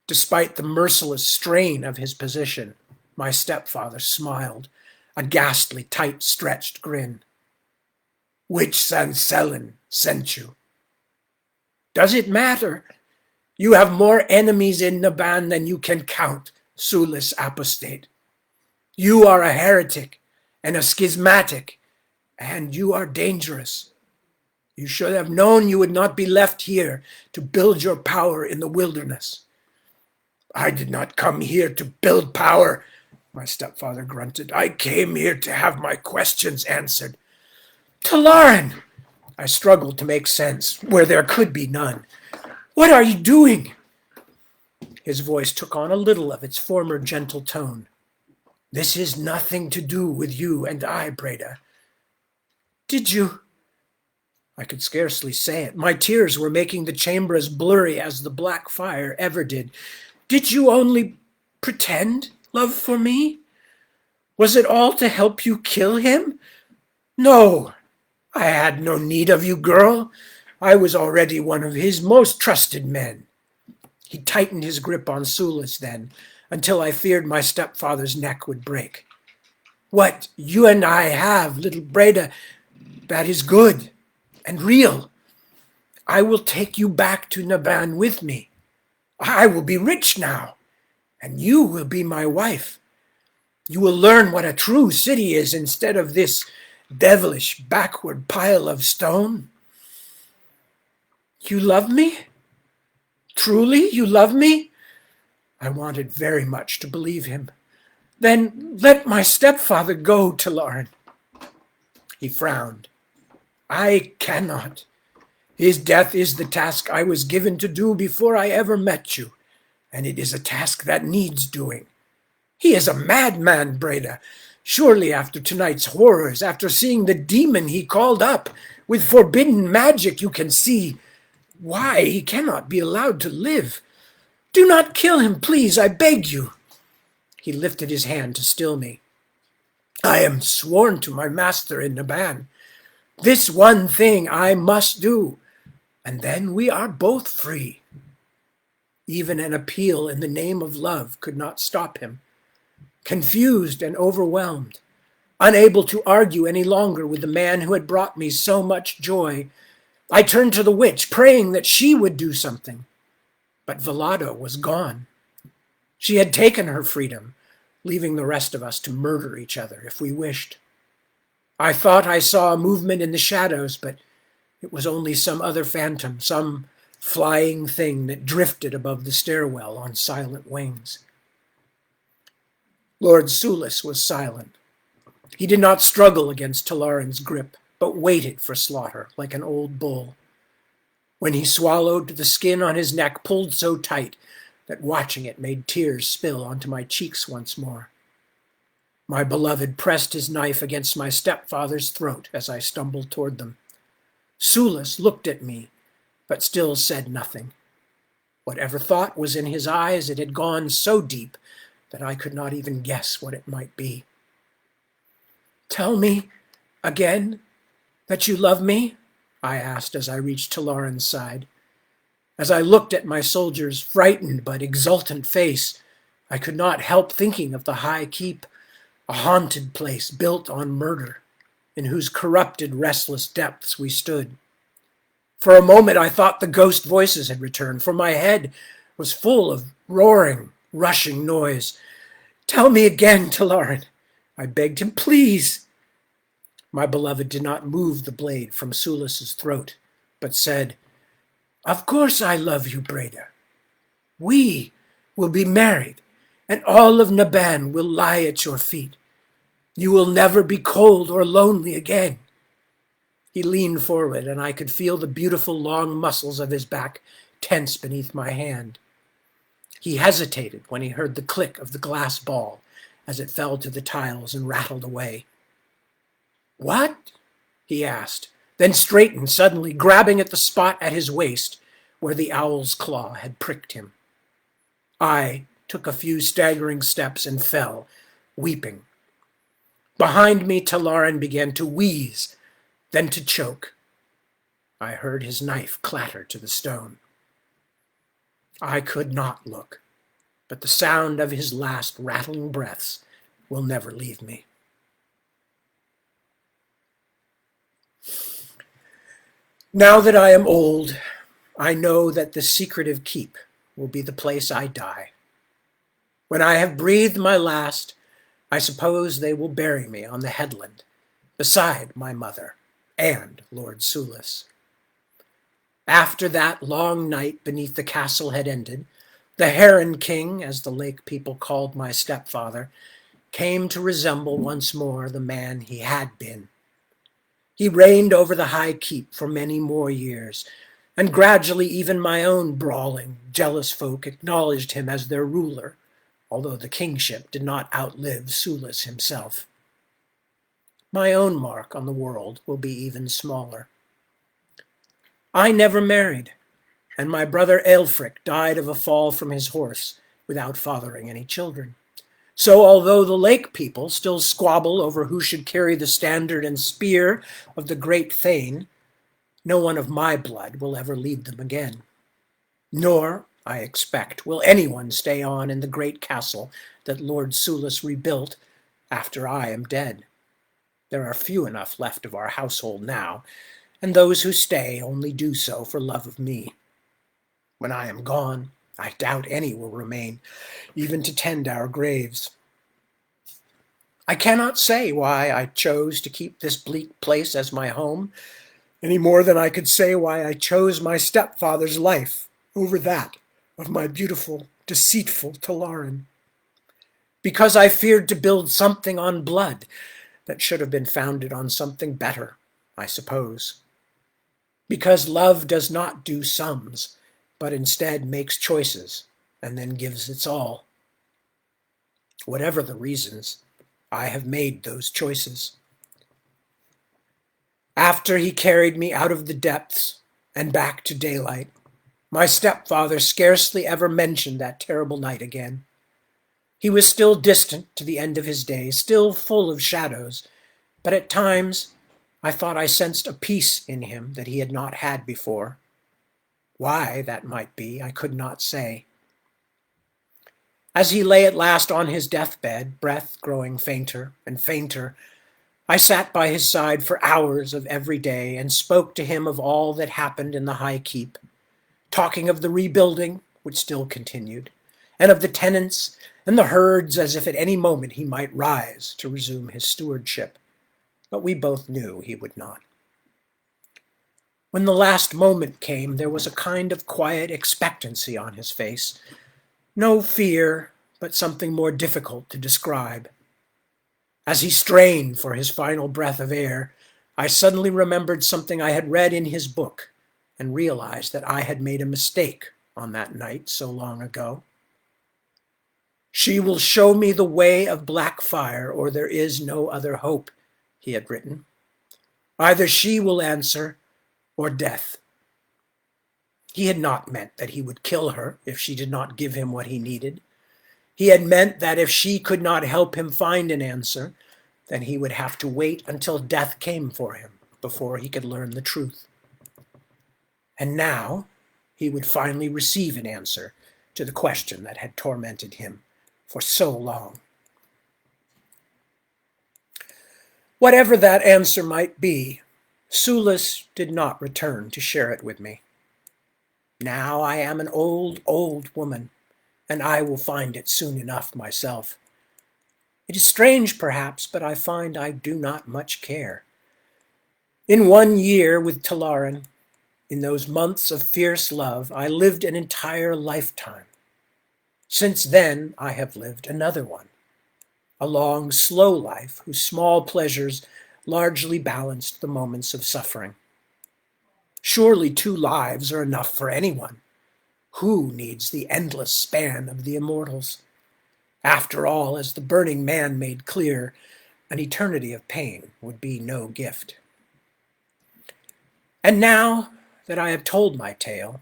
Despite the merciless strain of his position, my stepfather smiled, a ghastly, tight-stretched grin. "Which Sansellen sent you?" "Does it matter? You have more enemies in Naban than you can count, Sulis apostate. You are a heretic and a schismatic, and you are dangerous. You should have known you would not be left here to build your power in the wilderness." "I did not come here to build power," my stepfather grunted. "I came here to have my questions answered." "Talaran!" I struggled to make sense, where there could be none. "What are you doing?" His voice took on a little of its former gentle tone. "This is nothing to do with you and I, Breda." "Did you?" I could scarcely say it. My tears were making the chamber as blurry as the black fire ever did. "Did you only pretend love for me? Was it all to help you kill him? No, I had no need of you, girl. I was already one of his most trusted men. He tightened his grip on Sulis then, until I feared my stepfather's neck would break. What you and I have, little Breda, that is good and real. I will take you back to Naban with me. I will be rich now, and you will be my wife. You will learn what a true city is instead of this devilish backward pile of stone. You love me? Truly, you love me? I wanted very much to believe him. Then let my stepfather go, Talarin. He frowned. I cannot. His death is the task I was given to do before I ever met you, and it is a task that needs doing. He is a madman, Breda. Surely after tonight's horrors, after seeing the demon he called up with forbidden magic, you can see why he cannot be allowed to live. Do not kill him, please, I beg you. He lifted his hand to still me. I am sworn to my master in Naban. This one thing I must do, and then we are both free. Even an appeal in the name of love could not stop him. Confused and overwhelmed, unable to argue any longer with the man who had brought me so much joy, I turned to the witch, praying that she would do something. But Velado was gone. She had taken her freedom, leaving the rest of us to murder each other if we wished. I thought I saw a movement in the shadows, but it was only some other phantom, some flying thing that drifted above the stairwell on silent wings. Lord Sulis was silent. He did not struggle against Talarin's grip, but waited for slaughter like an old bull. When he swallowed, the skin on his neck pulled so tight that watching it made tears spill onto my cheeks once more. My beloved pressed his knife against my stepfather's throat as I stumbled toward them. Sulis looked at me, but still said nothing. Whatever thought was in his eyes, it had gone so deep that I could not even guess what it might be. Tell me again that you love me? I asked as I reached Talarin's side. As I looked at my soldier's frightened but exultant face, I could not help thinking of the high keep, a haunted place built on murder, in whose corrupted, restless depths we stood. For a moment I thought the ghost voices had returned, for my head was full of roaring, rushing noise. Tell me again, Talarin, I begged him, please. My beloved did not move the blade from Sulis's throat, but said, Of course I love you, Breda. We will be married, and all of Naban will lie at your feet. You will never be cold or lonely again. He leaned forward, and I could feel the beautiful long muscles of his back tense beneath my hand. He hesitated when he heard the click of the glass ball as it fell to the tiles and rattled away. What? He asked, then straightened suddenly, grabbing at the spot at his waist where the owl's claw had pricked him. I took a few staggering steps and fell, weeping. Behind me, Talarin began to wheeze, then to choke. I heard his knife clatter to the stone. I could not look, but the sound of his last rattling breaths will never leave me. Now that I am old, I know that the secretive keep will be the place I die. When I have breathed my last, I suppose they will bury me on the headland, beside my mother and Lord Sulis. After that long night beneath the castle had ended, the Heron King, as the lake people called my stepfather, came to resemble once more the man he had been. He reigned over the high keep for many more years, and gradually even my own brawling, jealous folk acknowledged him as their ruler, although the kingship did not outlive Sulis himself. My own mark on the world will be even smaller. I never married, and my brother Aelfric died of a fall from his horse without fathering any children. So although the lake people still squabble over who should carry the standard and spear of the great Thane, no one of my blood will ever lead them again. Nor, I expect, will anyone stay on in the great castle that Lord Sulis rebuilt after I am dead. There are few enough left of our household now, and those who stay only do so for love of me. When I am gone, I doubt any will remain, even to tend our graves. I cannot say why I chose to keep this bleak place as my home, any more than I could say why I chose my stepfather's life over that of my beautiful, deceitful Talaran. Because I feared to build something on blood that should have been founded on something better, I suppose. Because love does not do sums, but instead makes choices and then gives its all. Whatever the reasons, I have made those choices. After he carried me out of the depths and back to daylight, my stepfather scarcely ever mentioned that terrible night again. He was still distant to the end of his days, still full of shadows, but at times I thought I sensed a peace in him that he had not had before. Why that might be, I could not say. As he lay at last on his deathbed, breath growing fainter and fainter, I sat by his side for hours of every day and spoke to him of all that happened in the High Keep, talking of the rebuilding, which still continued, and of the tenants and the herds as if at any moment he might rise to resume his stewardship. But we both knew he would not. When the last moment came, there was a kind of quiet expectancy on his face. No fear, but something more difficult to describe. As he strained for his final breath of air, I suddenly remembered something I had read in his book and realized that I had made a mistake on that night so long ago. "She will show me the way of black fire, or there is no other hope," he had written. "Either she will answer, or death." He had not meant that he would kill her if she did not give him what he needed. He had meant that if she could not help him find an answer, then he would have to wait until death came for him before he could learn the truth. And now he would finally receive an answer to the question that had tormented him for so long. Whatever that answer might be, Sulis did not return to share it with me. Now I am an old, old woman, and I will find it soon enough myself. It is strange, perhaps, but I find I do not much care. In 1 year with Talaran, in those months of fierce love, I lived an entire lifetime. Since then, I have lived another one, a long, slow life whose small pleasures largely balanced the moments of suffering. Surely 2 lives are enough for anyone. Who needs the endless span of the immortals? After all, as the Burning Man made clear, an eternity of pain would be no gift. And now that I have told my tale,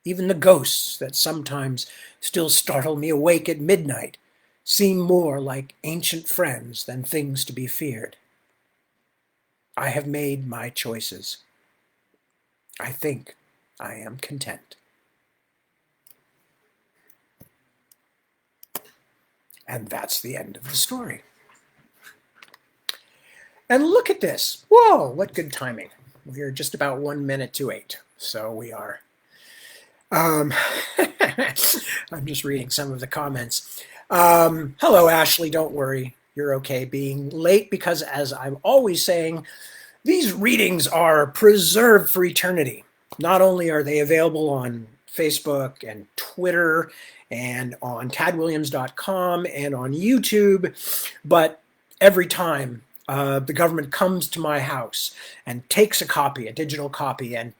even the ghosts that sometimes still startle me awake at midnight seem more like ancient friends than things to be feared. I have made my choices. I think I am content. And that's the end of the story. And look at this. Whoa, what good timing. We're just about 1 minute to 8. So we are. I'm just reading some of the comments. Hello, Ashley. Don't worry. You're okay being late because, as I'm always saying, these readings are preserved for eternity. Not only are they available on Facebook and Twitter and on tadwilliams.com and on YouTube, but every time the government comes to my house and takes a copy, a digital copy, and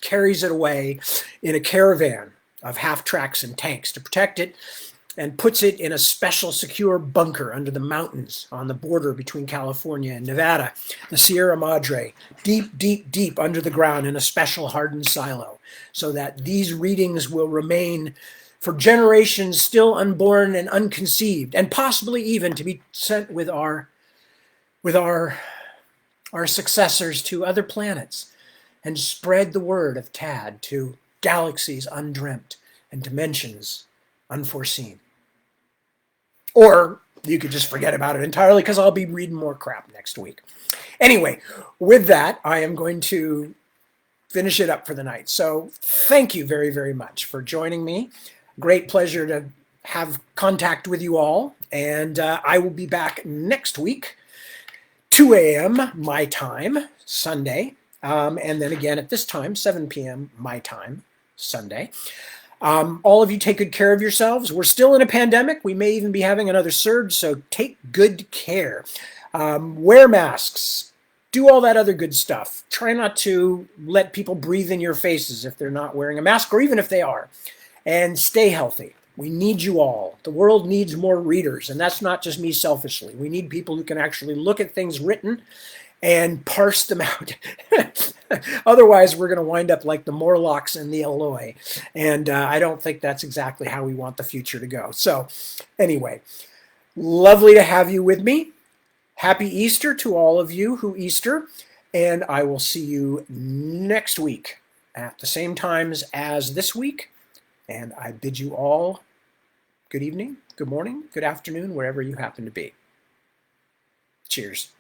carries it away in a caravan of half-tracks and tanks to protect it, and puts it in a special secure bunker under the mountains on the border between California and Nevada, the Sierra Madre, deep, deep, deep under the ground in a special hardened silo, so that these readings will remain for generations still unborn and unconceived, and possibly even to be sent with our successors to other planets and spread the word of Tad to galaxies undreamt and dimensions unforeseen. Or you could just forget about it entirely because I'll be reading more crap next week. Anyway, with that, I am going to finish it up for the night. So thank you very, very much for joining me. Great pleasure to have contact with you all. And I will be back next week, 2 a.m. my time, Sunday. And then again at this time, 7 p.m. my time, Sunday. All of you take good care of yourselves. We're still in a pandemic. We may even be having another surge, so take good care. Wear masks. Do all that other good stuff. Try not to let people breathe in your faces if they're not wearing a mask, or even if they are. And stay healthy. We need you all. The world needs more readers, and that's not just me selfishly. We need people who can actually look at things written and parse them out. Otherwise, we're going to wind up like the Morlocks and the Eloi. And I don't think that's exactly how we want the future to go. So anyway, lovely to have you with me. Happy Easter to all of you who Easter. And I will see you next week at the same times as this week. And I bid you all good evening, good morning, good afternoon, wherever you happen to be. Cheers.